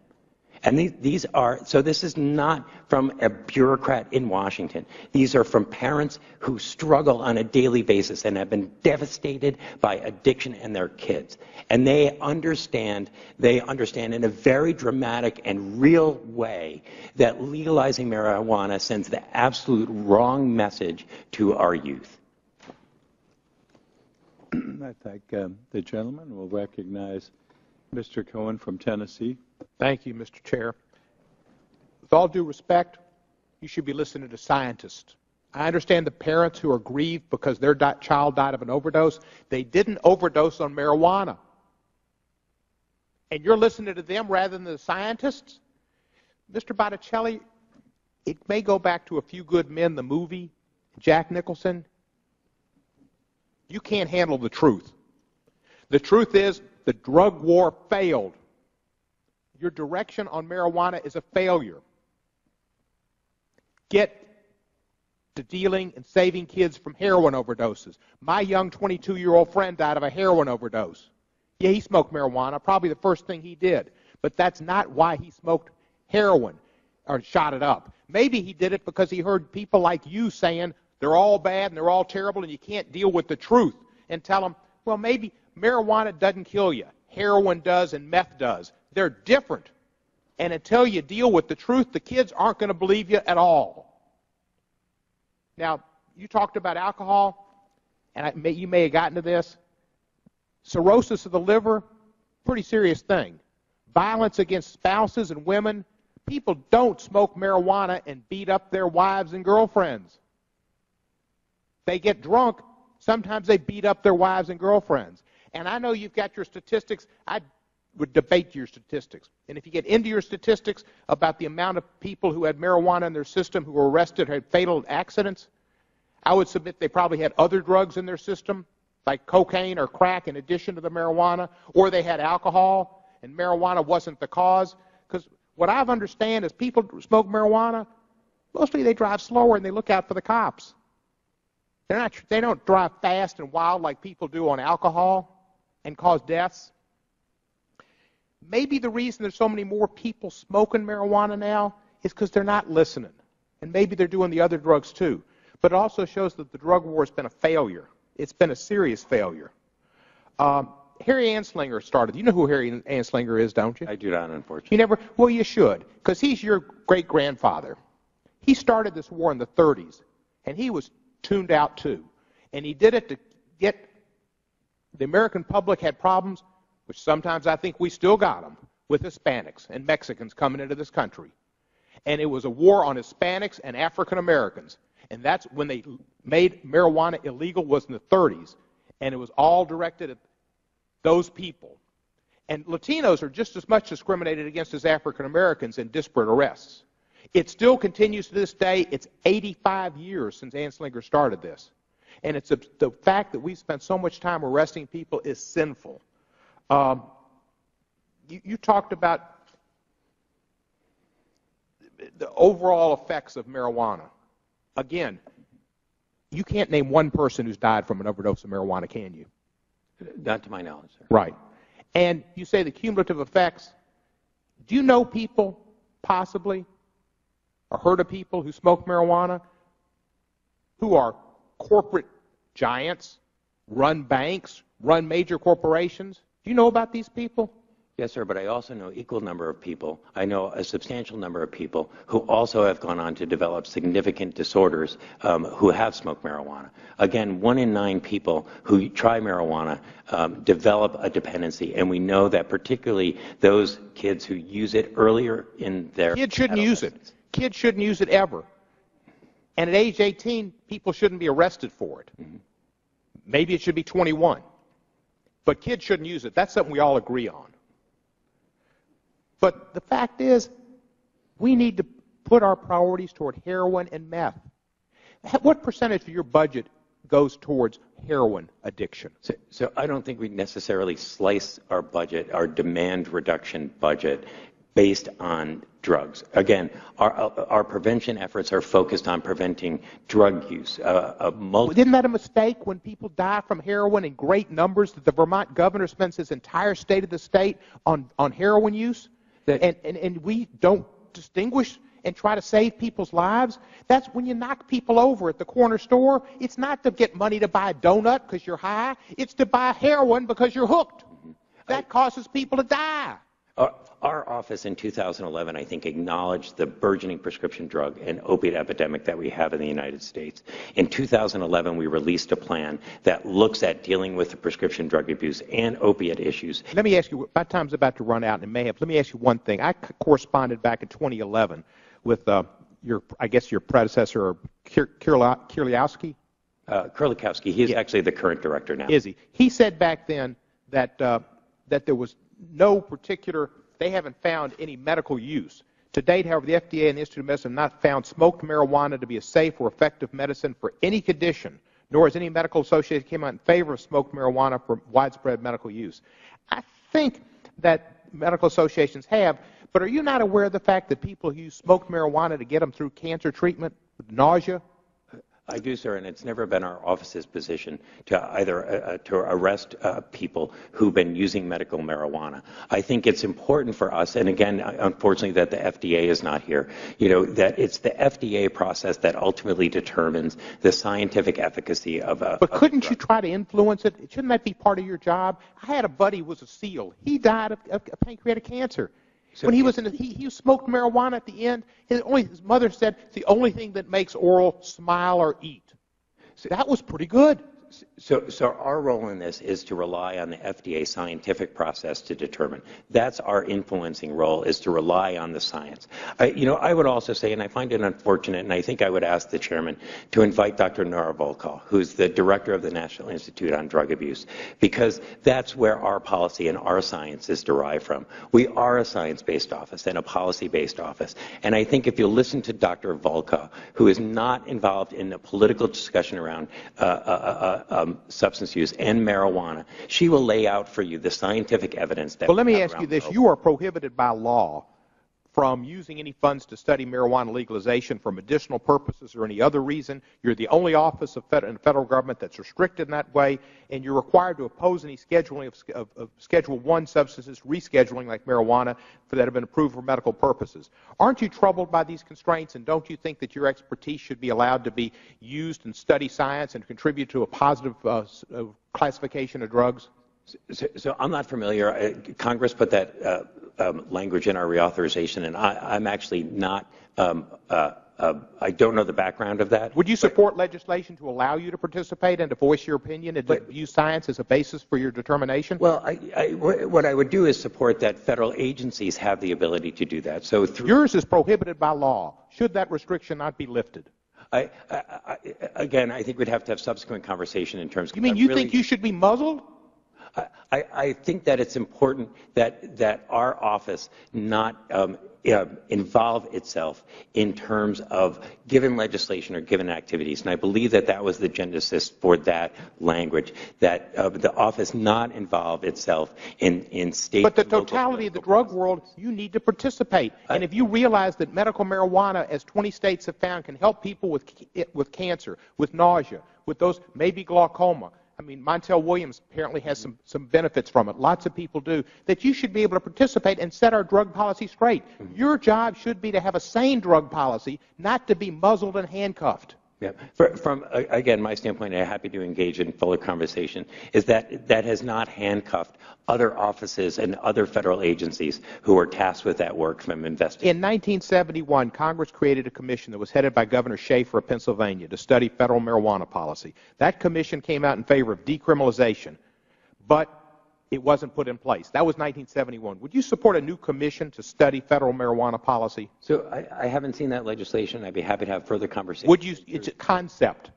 And this is not from a bureaucrat in Washington. These are from parents who struggle on a daily basis and have been devastated by addiction and their kids. And they understand in a very dramatic and real way that legalizing marijuana sends the absolute wrong message to our youth. I thank the gentleman. We'll recognize Mr. Cohen from Tennessee. Thank you, Mr. Chair. With all due respect, you should be listening to scientists. I understand the parents who are grieved because their child died of an overdose. They didn't overdose on marijuana. And you're listening to them rather than the scientists? Mr. Botticelli, it may go back to A Few Good Men, the movie, Jack Nicholson. You can't handle the truth. The truth is the drug war failed. Your direction on marijuana is a failure. Get to dealing and saving kids from heroin overdoses. My young 22-year-old friend died of a heroin overdose. Yeah, he smoked marijuana, probably the first thing he did. But that's not why he smoked heroin or shot it up. Maybe he did it because he heard people like you saying they're all bad and they're all terrible and you can't deal with the truth, and tell them, well, maybe marijuana doesn't kill you. Heroin does and meth does. They're different. And until you deal with the truth, the kids aren't going to believe you at all. Now, you talked about alcohol, and you may have gotten to this. Cirrhosis of the liver, pretty serious thing. Violence against spouses and women. People don't smoke marijuana and beat up their wives and girlfriends. They get drunk. Sometimes they beat up their wives and girlfriends. And I know you've got your statistics. I would debate your statistics. And if you get into your statistics about the amount of people who had marijuana in their system who were arrested or had fatal accidents, I would submit they probably had other drugs in their system, like cocaine or crack in addition to the marijuana, or they had alcohol and marijuana wasn't the cause. Because what I've understand is people who smoke marijuana, mostly they drive slower and they look out for the cops. They don't drive fast and wild like people do on alcohol and cause deaths. Maybe the reason there's so many more people smoking marijuana now is because they're not listening. And maybe they're doing the other drugs too. But it also shows that the drug war has been a failure. It's been a serious failure. Harry Anslinger started. You know who Harry Anslinger is, don't you? I do not, unfortunately. You never? Well, you should, because he's your great-grandfather. He started this war in the 30s, and he was tuned out too. And he did it to get the American public had problems, which sometimes I think we still got them, with Hispanics and Mexicans coming into this country. And it was a war on Hispanics and African Americans. And that's when they made marijuana illegal, was in the 30s. And it was all directed at those people. And Latinos are just as much discriminated against as African Americans in disparate arrests. It still continues to this day. It's 85 years since Anslinger started this. And it's the fact that we've spent so much time arresting people is sinful. You talked about the overall effects of marijuana. Again, you can't name one person who's died from an overdose of marijuana, can you? Not to my knowledge, sir. Right. And you say the cumulative effects. Do you know people, possibly, or heard of people who smoke marijuana who are corporate giants, run banks, run major corporations? Do you know about these people? Yes, sir, but I also know equal number of people. I know a substantial number of people who also have gone on to develop significant disorders who have smoked marijuana. Again, 1 in 9 people who try marijuana develop a dependency, and we know that particularly those kids who use it earlier in their kids shouldn't use it. Kids shouldn't use it ever. And at age 18, people shouldn't be arrested for it. Mm-hmm. Maybe it should be 21. But kids shouldn't use it. That's something we all agree on. But the fact is, we need to put our priorities toward heroin and meth. What percentage of your budget goes towards heroin addiction? So I don't think we necessarily slice our budget, our demand reduction budget, based on drugs. Again, our prevention efforts are focused on preventing drug use. Isn't that a mistake when people die from heroin in great numbers that the Vermont governor spends his entire state of the state on heroin use? And we don't distinguish and try to save people's lives? That's when you knock people over at the corner store. It's not to get money to buy a donut because you're high. It's to buy heroin because you're hooked. That causes people to die. Our office in 2011, I think, acknowledged the burgeoning prescription drug and opiate epidemic that we have in the United States. In 2011, we released a plan that looks at dealing with the prescription drug abuse and opiate issues. Let me ask you, my time's about to run out, and let me ask you one thing. I corresponded back in 2011 with your predecessor, Kierlowski. Kurlikowski. He's actually the current director now. Is he? He said back then that there was no particular, they haven't found any medical use. To date, however, the FDA and the Institute of Medicine have not found smoked marijuana to be a safe or effective medicine for any condition, nor has any medical association come out in favor of smoked marijuana for widespread medical use. I think that medical associations have, but are you not aware of the fact that people use smoked marijuana to get them through cancer treatment, nausea? I do, sir, and it's never been our office's position to either to arrest people who've been using medical marijuana. I think it's important for us, and again, unfortunately, that the FDA is not here. That it's the FDA process that ultimately determines the scientific efficacy of a. But couldn't you try to influence it? Shouldn't that be part of your job? I had a buddy who was a SEAL. He died of pancreatic cancer. When he was he smoked marijuana at the end. His mother said it's the only thing that makes oral smile or eat. So that was pretty good. So our role in this is to rely on the FDA scientific process to determine. That's our influencing role, is to rely on the science. I would also say, and I find it unfortunate, and I think I would ask the chairman to invite Dr. Nora Volkow, who's the director of the National Institute on Drug Abuse, because that's where our policy and our science is derived from. We are a science-based office and a policy-based office. And I think if you listen to Dr. Volkow, who is not involved in the political discussion around substance use and marijuana, she will lay out for you the scientific evidence that. Well, let me ask you this. You are prohibited by law from using any funds to study marijuana legalization for medicinal purposes or any other reason. You're the only office in the federal government that's restricted in that way, and you're required to oppose any scheduling of Schedule I substances, rescheduling like marijuana, that have been approved for medical purposes. Aren't you troubled by these constraints, and don't you think that your expertise should be allowed to be used and study science and contribute to a positive classification of drugs? So I'm not familiar. Congress put that language in our reauthorization, and I'm actually not. I don't know the background of that. Would you support legislation to allow you to participate and to voice your opinion and to use science as a basis for your determination? Well, what I would do is support that federal agencies have the ability to do that. So yours is prohibited by law. Should that restriction not be lifted? Again, I think we'd have to have subsequent conversation in terms of. You mean you think you should be muzzled? I think that it's important that our office not involve itself in terms of given legislation or given activities. And I believe that was the genesis for that language, that the office not involve itself in state. But the totality of the drug world, you need to participate. And if you realize that medical marijuana, as 20 states have found, can help people with cancer, with nausea, with those maybe glaucoma. I mean, Montel Williams apparently has some benefits from it. Lots of people do. That you should be able to participate and set our drug policy straight. Your job should be to have a sane drug policy, not to be muzzled and handcuffed. Yeah. From again, my standpoint, I'm happy to engage in fuller conversation, is that has not handcuffed other offices and other federal agencies who are tasked with that work from investigating. In 1971, Congress created a commission that was headed by Governor Schaefer of Pennsylvania to study federal marijuana policy. That commission came out in favor of decriminalization, but it wasn't put in place. That was 1971. Would you support a new commission to study federal marijuana policy? So I haven't seen that legislation. I'd be happy to have further conversation. Would you? It's a concept.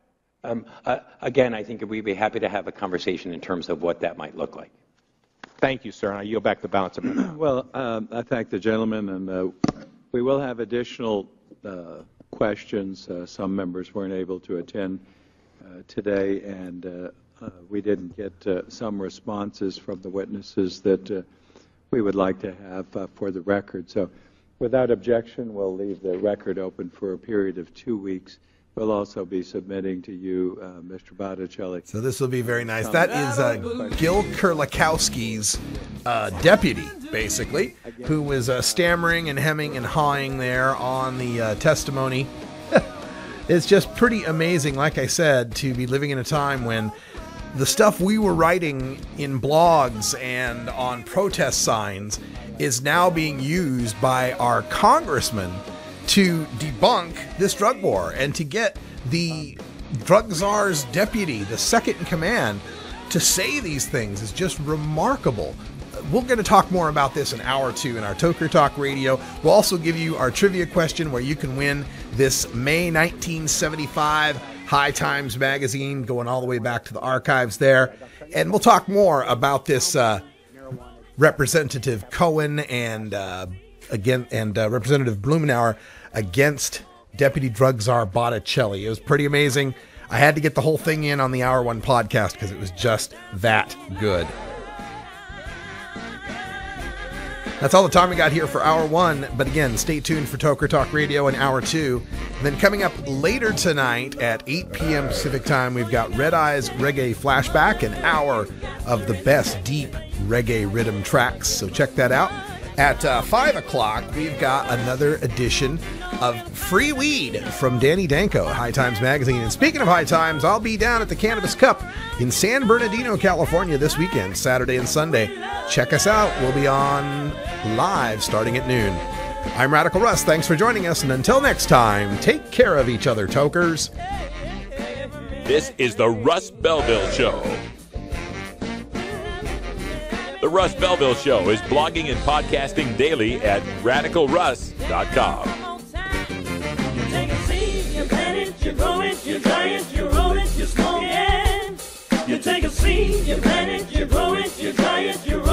Again, I think we'd be happy to have a conversation in terms of what that might look like. Thank you, sir. And I yield back the balance of my time. Well, I thank the gentleman, and we will have additional questions. Some members weren't able to attend today, and we didn't get some responses from the witnesses that we would like to have for the record. So without objection, we'll leave the record open for a period of 2 weeks. We'll also be submitting to you, Mr. Botticelli. So this will be very nice. That is Gil Kurlikowski's deputy, basically, who was stammering and hemming and hawing there on the testimony. It's just pretty amazing, like I said, to be living in a time when the stuff we were writing in blogs and on protest signs is now being used by our congressmen to debunk this drug war and to get the drug czar's deputy, the second in command, to say these things is just remarkable. We're going to talk more about this in hour 2 in our Toker Talk Radio. We'll also give you our trivia question where you can win this May 1975 High Times magazine, going all the way back to the archives there. And we'll talk more about this Representative Cohen and Representative Blumenauer against Deputy Drug Czar Botticelli. It was pretty amazing. I had to get the whole thing in on the Hour 1 podcast because it was just that good. That's all the time we got here for Hour 1. But again, stay tuned for Toker Talk Radio in Hour 2. And then coming up later tonight at 8 p.m. Pacific Time, we've got Red Eye's Reggae Flashback, an hour of the best deep reggae rhythm tracks. So check that out. At 5 o'clock, we've got another edition of Free Weed from Danny Danko at High Times Magazine. And speaking of High Times, I'll be down at the Cannabis Cup in San Bernardino, California this weekend, Saturday and Sunday. Check us out. We'll be on live starting at noon. I'm Radical Russ. Thanks for joining us. And until next time, take care of each other, tokers. This is the Russ Belville Show. The Russ Belville Show is blogging and podcasting daily at radicalruss.com. You take a seed, you plant it, you grow it, you dry it, you roll it, you smoke it. You take a seed, you plant it, you grow it, you dry it, you roll it.